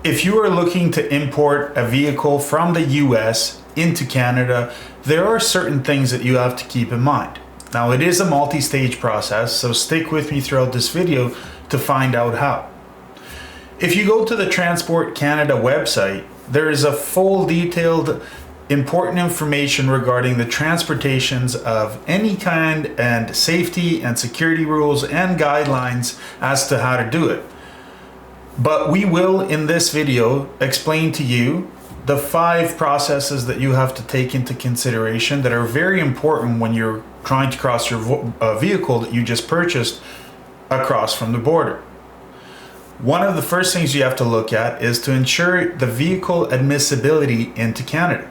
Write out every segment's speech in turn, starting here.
If you are looking to import a vehicle from the US into Canada, there are certain things that you have to keep in mind. Now, it is a multi-stage process, so stick with me throughout this video to find out how. If you go to the Transport Canada website, there is a full detailed important information regarding the transportations of any kind and safety and security rules and guidelines as to how to do it. But we will, in this video, explain to you the 5 processes that you have to take into consideration that are very important when you're trying to cross your vehicle that you just purchased across from the border. One of the first things you have to look at is to ensure the vehicle admissibility into Canada.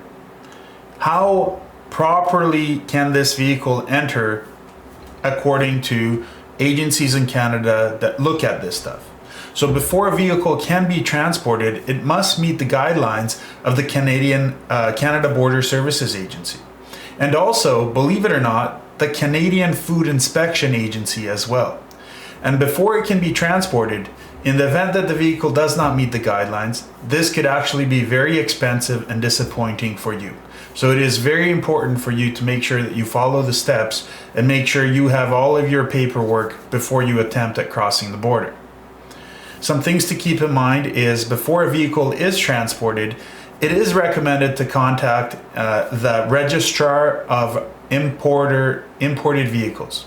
How properly can this vehicle enter according to agencies in Canada that look at this stuff? So before a vehicle can be transported, it must meet the guidelines of the Canada Border Services Agency. And also, believe it or not, the Canadian Food Inspection Agency as well. And before it can be transported, in the event that the vehicle does not meet the guidelines, this could actually be very expensive and disappointing for you. So it is very important for you to make sure that you follow the steps and make sure you have all of your paperwork before you attempt at crossing the border. Some things to keep in mind is before a vehicle is transported, it is recommended to contact the registrar of imported vehicles.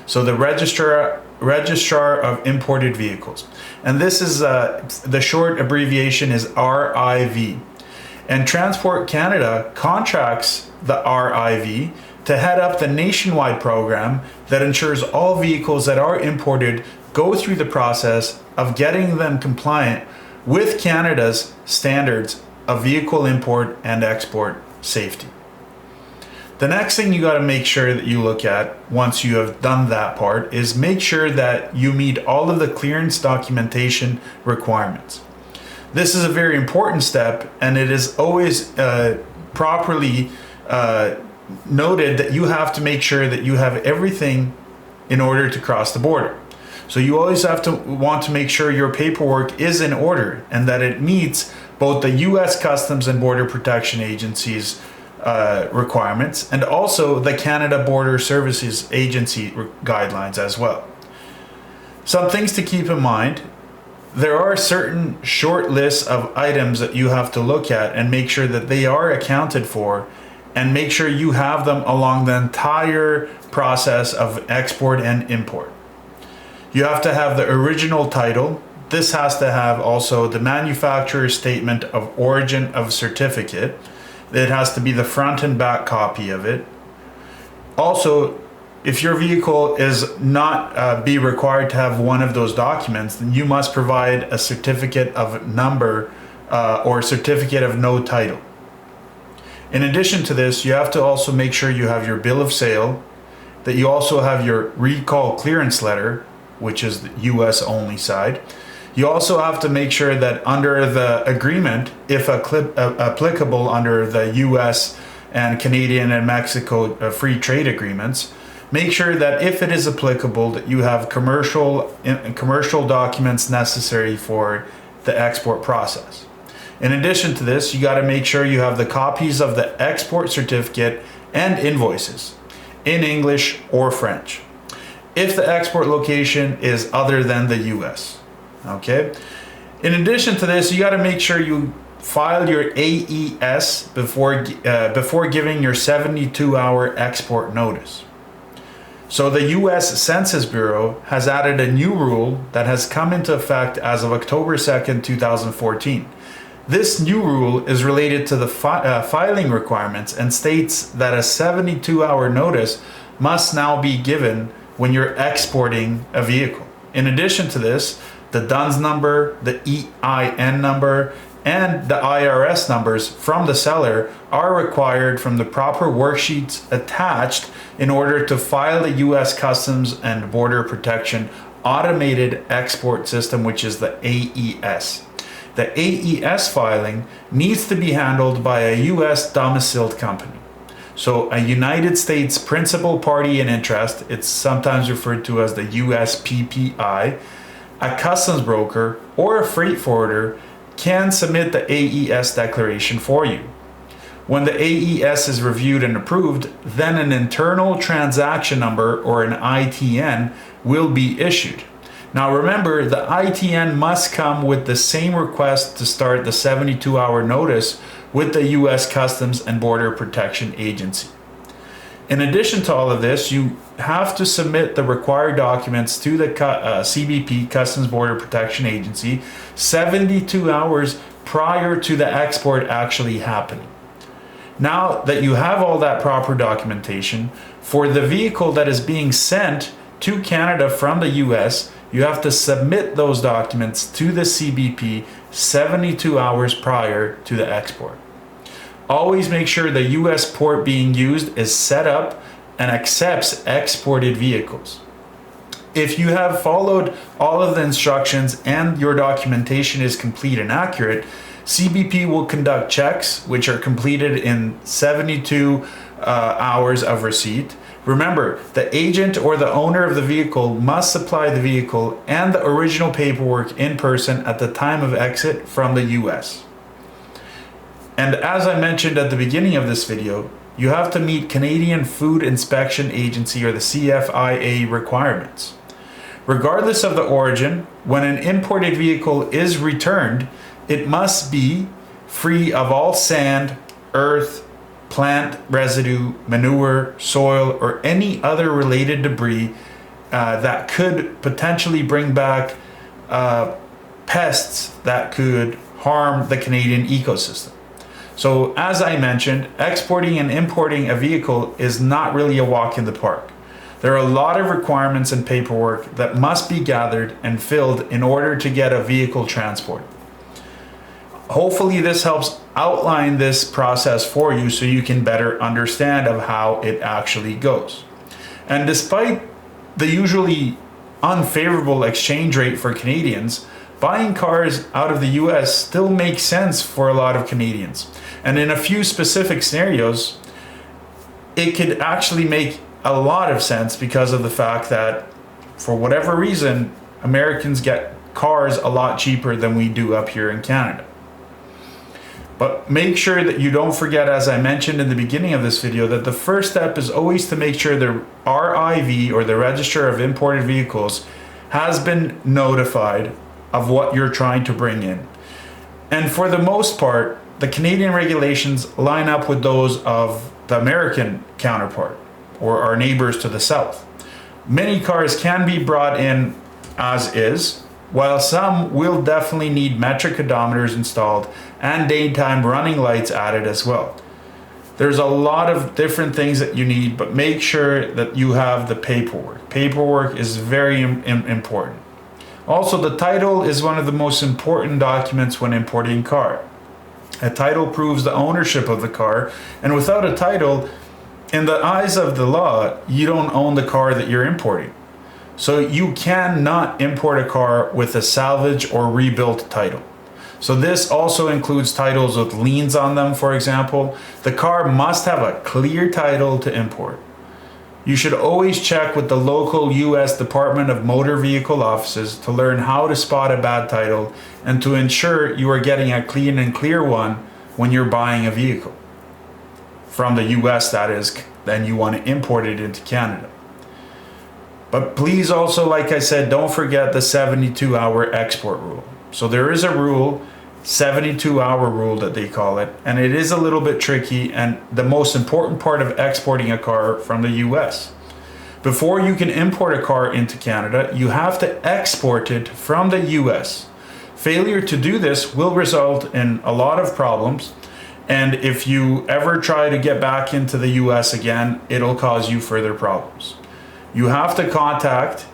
So the registrar of imported vehicles. And this is the short abbreviation is RIV. And Transport Canada contracts the RIV to head up the nationwide program that ensures all vehicles that are imported go through the process of getting them compliant with Canada's standards of vehicle import and export safety. The next thing you got to make sure that you look at once you have done that part is make sure that you meet all of the clearance documentation requirements. This is a very important step, and it is always properly noted that you have to make sure that you have everything in order to cross the border. So you always have to want to make sure your paperwork is in order and that it meets both the U.S. Customs and Border Protection Agency's requirements and also the Canada Border Services Agency guidelines as well. Some things to keep in mind. There are certain short lists of items that you have to look at and make sure that they are accounted for, and make sure you have them along the entire process of export and import. You have to have the original title. This has to have also the manufacturer's statement of origin of certificate. It has to be the front and back copy of it. Also, if your vehicle is not be required to have one of those documents, then you must provide a certificate of number or certificate of no title. In addition to this, you have to also make sure you have your bill of sale, that you also have your recall clearance letter, which is the US only side. You also have to make sure that under the agreement, if applicable under the US and Canadian and Mexico free trade agreements, make sure that if it is applicable that you have commercial documents necessary for the export process. In addition to this, you got to make sure you have the copies of the export certificate and invoices in English or French, if the export location is other than the US. Okay. In addition to this, you got to make sure you file your AES before giving your 72-hour export notice. So the US Census Bureau has added a new rule that has come into effect as of October 2nd, 2014. This new rule is related to the filing requirements and states that a 72-hour notice must now be given when you're exporting a vehicle. In addition to this, the DUNS number, the EIN number, and the IRS numbers from the seller are required from the proper worksheets attached in order to file the U.S. Customs and Border Protection Automated Export System, which is the AES. The AES filing needs to be handled by a U.S. domiciled company. So a United States principal party in interest, it's sometimes referred to as the USPPI, a customs broker, or a freight forwarder can submit the AES declaration for you. When the AES is reviewed and approved, then an internal transaction number, or an ITN, will be issued. Now remember, the ITN must come with the same request to start the 72-hour notice with the U.S. Customs and Border Protection Agency. In addition to all of this, you have to submit the required documents to the CBP, Customs Border Protection Agency, 72 hours prior to the export actually happening. Now that you have all that proper documentation, for the vehicle that is being sent to Canada from the US, you have to submit those documents to the CBP 72 hours prior to the export. Always make sure the US port being used is set up and accepts exported vehicles. If you have followed all of the instructions and your documentation is complete and accurate, CBP will conduct checks which are completed in 72 hours of receipt. Remember, the agent or the owner of the vehicle must supply the vehicle and the original paperwork in person at the time of exit from the US. And as I mentioned at the beginning of this video, you have to meet Canadian Food Inspection Agency, or the CFIA, requirements. Regardless of the origin, when an imported vehicle is returned, it must be free of all sand, earth, plant residue, manure, soil, or any other related debris that could potentially bring back pests that could harm the Canadian ecosystem. So as I mentioned, exporting and importing a vehicle is not really a walk in the park. There are a lot of requirements and paperwork that must be gathered and filled in order to get a vehicle transported. Hopefully this helps outline this process for you so you can better understand of how it actually goes. And despite the usually unfavorable exchange rate for Canadians, buying cars out of the US still makes sense for a lot of Canadians. And in a few specific scenarios, it could actually make a lot of sense because of the fact that, for whatever reason, Americans get cars a lot cheaper than we do up here in Canada. But make sure that you don't forget, as I mentioned in the beginning of this video, that the first step is always to make sure the RIV, or the Register of Imported Vehicles, has been notified of what you're trying to bring in. And for the most part, the Canadian regulations line up with those of the American counterpart, or our neighbors to the south. Many cars can be brought in as is, while some will definitely need metric odometers installed and daytime running lights added as well. There's a lot of different things that you need, but make sure that you have the paperwork. Paperwork is very important. Also, the title is one of the most important documents when importing a car. A title proves the ownership of the car, and without a title, in the eyes of the law, you don't own the car that you're importing. So you cannot import a car with a salvage or rebuilt title. So this also includes titles with liens on them, for example. The car must have a clear title to import. You should always check with the local US Department of Motor Vehicle offices to learn how to spot a bad title and to ensure you are getting a clean and clear one when you're buying a vehicle. From the US, that is, then you want to import it into Canada. But please also, like I said, don't forget the 72-hour export rule. So there is a rule, 72-hour rule that they call it, and it is a little bit tricky and the most important part of exporting a car from the US. Before you can import a car into Canada, you have to export it from the US. Failure to do this will result in a lot of problems, and if you ever try to get back into the US again, it'll cause you further problems. You have to contact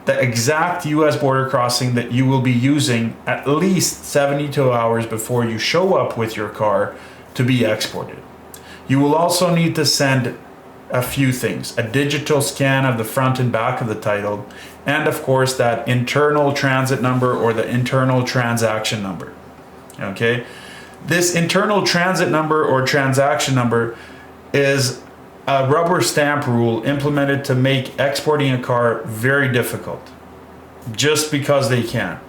the exact US border crossing that you will be using at least 72 hours before you show up with your car to be exported. You will also need to send a few things: a digital scan of the front and back of the title, and of course that internal transit number or the internal transaction number. Okay? This internal transit number or transaction number is a rubber stamp rule implemented to make exporting a car very difficult, just because they can.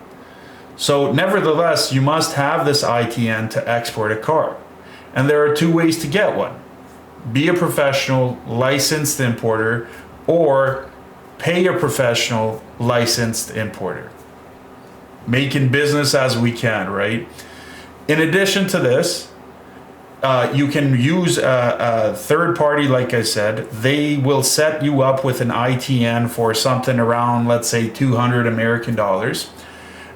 So nevertheless, you must have this ITN to export a car. And there are two ways to get one. Be a professional licensed importer, or pay a professional licensed importer. Making business as we can, right? In addition to this, you can use a third party, like I said. They will set you up with an ITN for something around, let's say, 200 American dollars.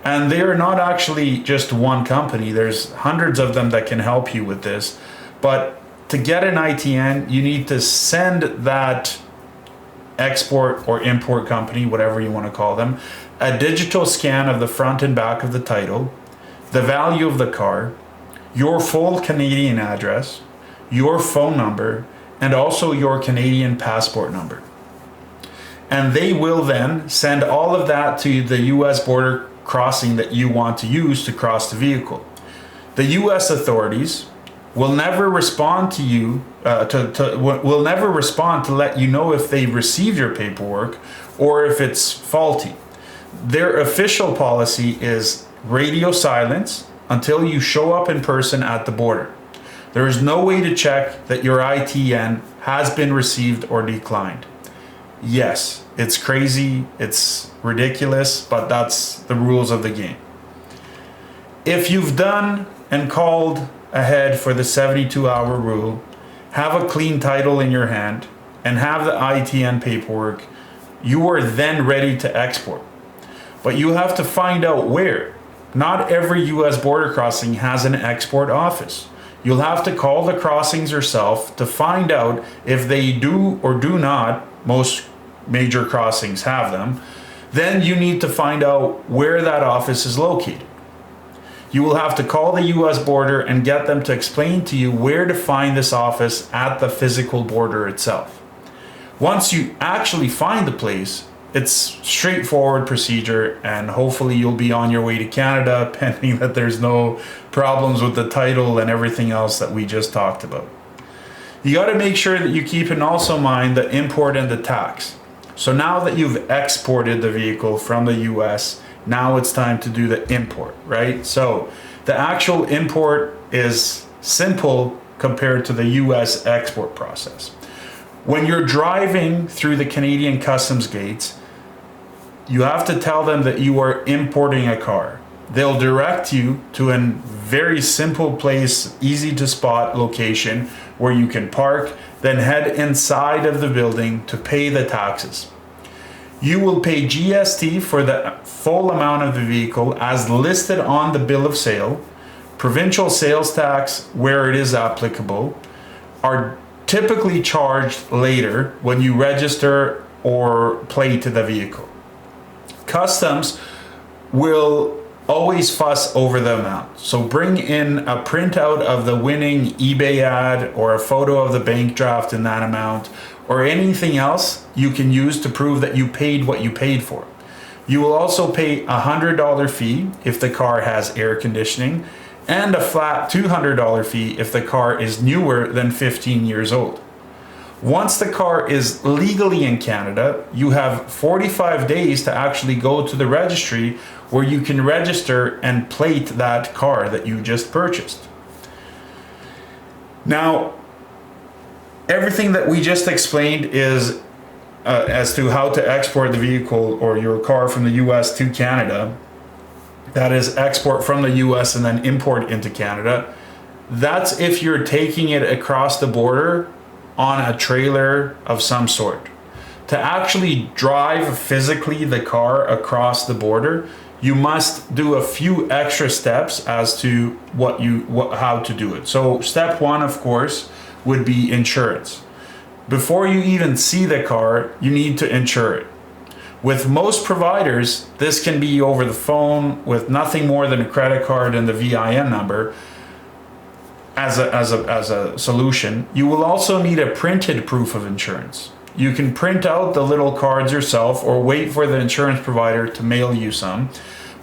And they are not actually just one company. There's hundreds of them that can help you with this. But to get an ITN, you need to send that export or import company, whatever you want to call them, a digital scan of the front and back of the title, the value of the car, your full Canadian address, your phone number, and also your Canadian passport number. And they will then send all of that to the US border crossing that you want to use to cross the vehicle. The US authorities will never respond to you, will never respond to let you know if they received your paperwork or if it's faulty. Their official policy is radio silence until you show up in person at the border. There is no way to check that your ITN has been received or declined. Yes, it's crazy, it's ridiculous, but that's the rules of the game. If you've done and called ahead for the 72-hour rule, have a clean title in your hand, and have the ITN paperwork, you are then ready to export. But you have to find out where. Not every US border crossing has an export office. You'll have to call the crossings yourself to find out if they do or do not. Most major crossings have them. Then you need to find out where that office is located. You will have to call the US border and get them to explain to you where to find this office at the physical border itself. Once you actually find the place, it's straightforward procedure, and hopefully you'll be on your way to Canada, pending that there's no problems with the title and everything else that we just talked about. You got to make sure that you keep in also mind the import and the tax. So now that you've exported the vehicle from the US, now it's time to do the import, right? So the actual import is simple compared to the US export process. When you're driving through the Canadian customs gates, you have to tell them that you are importing a car. They'll direct you to a very simple place, easy to spot location where you can park, then head inside of the building to pay the taxes. You will pay GST for the full amount of the vehicle as listed on the bill of sale. Provincial sales tax, where it is applicable, are typically charged later when you register or plate the vehicle. Customs will always fuss over the amount. So bring in a printout of the winning eBay ad or a photo of the bank draft in that amount, or anything else you can use to prove that you paid what you paid for. You will also pay a $100 fee if the car has air conditioning, and a flat $200 fee if the car is newer than 15 years old. Once the car is legally in Canada, you have 45 days to actually go to the registry where you can register and plate that car that you just purchased. Now, everything that we just explained is as to how to export the vehicle or your car from the US to Canada. That is, export from the US and then import into Canada. That's if you're taking it across the border on a trailer of some sort. To actually drive physically the car across the border, you must do a few extra steps as to how to do it. So step one, of course, would be insurance. Before you even see the car, you need to insure it. With most providers, this can be over the phone with nothing more than a credit card and the VIN number as a solution. You will also need a printed proof of insurance. You can print out the little cards yourself or wait for the insurance provider to mail you some.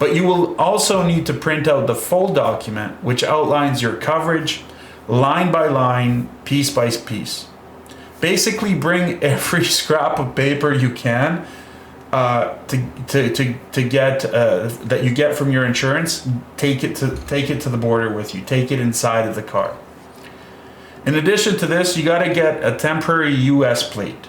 But you will also need to print out the full document, which outlines your coverage, line by line, piece by piece. Basically, bring every scrap of paper you can to get that you get from your insurance, take it to the border with you. Take it inside of the car. In addition to this, you got to get a temporary U.S. plate.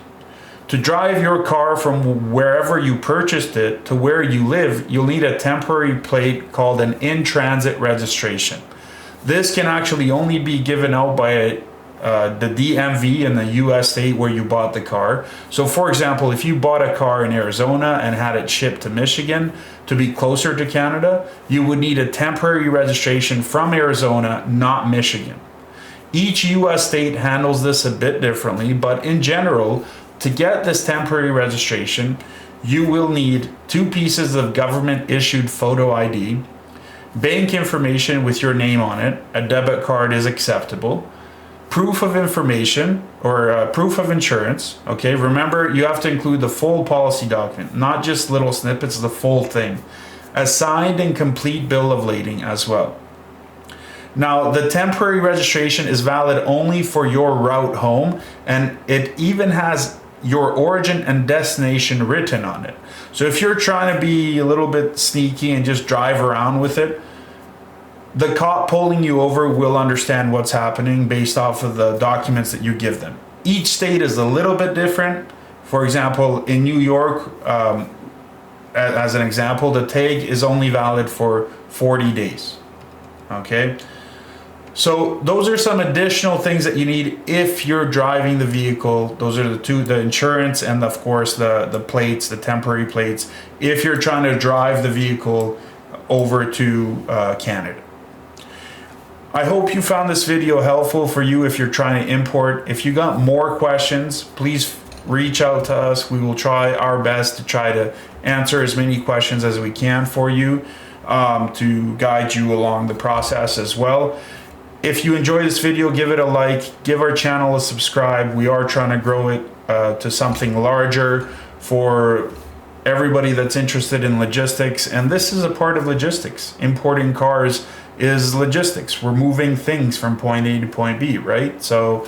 To drive your car from wherever you purchased it to where you live, you'll need a temporary plate called an in-transit registration. This can actually only be given out by the DMV in the US state where you bought the car. So for example, if you bought a car in Arizona and had it shipped to Michigan to be closer to Canada, you would need a temporary registration from Arizona, not Michigan. Each US state handles this a bit differently, but in general, to get this temporary registration, you will need 2 pieces of government issued photo ID, bank information with your name on it, a debit card is acceptable, proof of information or proof of insurance. Okay, remember you have to include the full policy document, not just little snippets, the full thing. A signed and complete bill of lading as well. Now, the temporary registration is valid only for your route home, and it even has your origin and destination written on it. So if you're trying to be a little bit sneaky and just drive around with it, the cop pulling you over will understand what's happening based off of the documents that you give them. Each state is a little bit different. For example, in New York, as an example, the tag is only valid for 40 days. Okay? So those are some additional things that you need if you're driving the vehicle. Those are the 2, the insurance and of course the plates, the temporary plates, if you're trying to drive the vehicle over to Canada. I hope you found this video helpful for you if you're trying to import. If you got more questions, please reach out to us. We will try our best to try to answer as many questions as we can for you, to guide you along the process as well. If you enjoy this video, give it a like, give our channel a subscribe. We are trying to grow it to something larger for everybody that's interested in logistics. And this is a part of logistics. Importing cars is logistics. We're moving things from point A to point B, right? So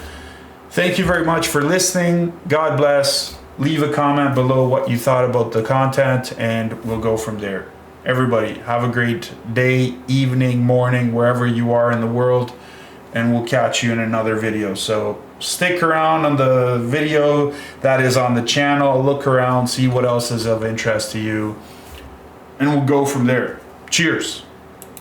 thank you very much for listening. God bless. Leave a comment below what you thought about the content, and we'll go from there. Everybody, have a great day, evening, morning, wherever you are in the world, and we'll catch you in another video. So stick around on the video that is on the channel. Look around, see what else is of interest to you, and we'll go from there. Cheers.